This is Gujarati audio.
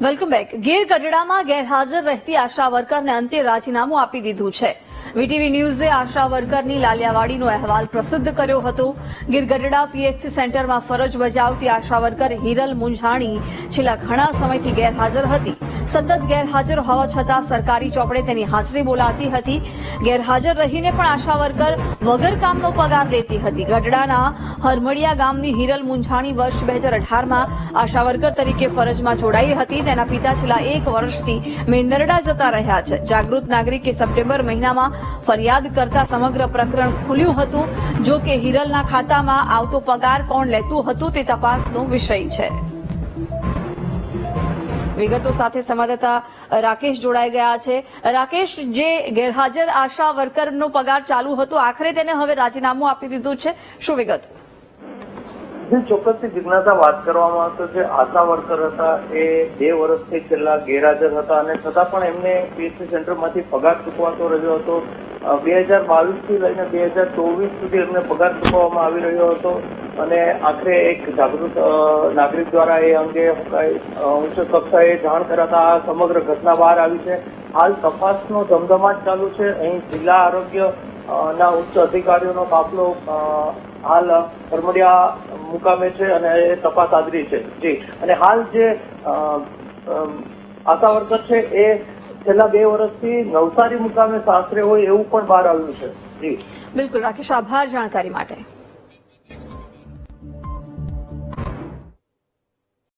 Welcome back. ગીર ગઢડામાં ગેરહાજર રહેતી આશા વર્કરને અંતે રાજીનામું આપી દીધું છે. વીટીવી ન્યૂઝે આશા વર્કરની લાલિયાવાડીનો અહેવાલ પ્રસિદ્ધ કર્યો હતો. ગીર ગઢડા પીએચસી સેન્ટરમાં ફરજ બજાવતી આશા વર્કર હિરલ મુંજાણી છેલ્લા ઘણા સમયથી ગેરહાજર હતી. સતત ગેરહાજર હોવા છતાં સરકારી ચોપડે તેની હાજરી બોલાતી હતી. ગેરહાજર રહીને પણ આશા વર્કર વગર કામનો પગાર લેતી હતી. ગઢડાના હરમડિયા ગામની હિરલ મુંજાણી વર્ષ 2018માં આશા વર્કર તરીકે ફરજમાં જોડાઈ હતી. તેના પિતા છેલ્લા 1 વર્ષથી મેંદરડા જતા રહ્યા છે. જાગૃત નાગરિકે સપ્ટેમ્બર મહિનામાં ફરિયાદ કરતા સમગ્ર પ્રકરણ ખુલ્યું હતું. જો કે હિરલના ખાતામાં આવતો પગાર કોણ લેતું હતું તે તપાસનો વિષય છે. વિગતો સાથે સંવાદદાતા રાકેશ જોડાઈ ગયા છે. રાકેશ, જે ગેરહાજર આશા વર્કરનો પગાર ચાલુ હતો, આખરે તેને હવે રાજીનામું આપી દીધું છે, શું વિગત? ચોક્કસથી જિજ્ઞાસા વાત કરવામાં આવતો જે આશા વર્કર હતા એ 2 વર્ષથી છેલ્લા ગેરહાજર હતા અને છતાં પણ એમને પીએચસી સેન્ટરમાંથી પગાર ચૂકવાતો રહ્યો હતો. 2022 થી લઈને 2024 સુધી એમને પગાર ચૂકવવામાં આવી રહ્યો હતો અને આખરે એક જાગૃત નાગરિક દ્વારા એ અંગે ઉચ્ચ કક્ષાએ જાણ કરાતા આ સમગ્ર ઘટના બહાર આવી છે. હાલ તપાસનો ધમધમાટ ચાલુ છે. અહીં જિલ્લા આરોગ્ય ના ઉચ્ચ અધિકારીઓનો કાફલો હાલ હરમડિયા મુકામે છે અને એ તપાસ આદરી છે. જી, અને હાલ જે આશા વર્કર છે એ છેલ્લા 2 વર્ષથી નવસારી મુકામે સાસરે હોય એવું પણ બહાર આવ્યું છે. જી બિલકુલ રાકેશ, આભાર જાણકારી માટે.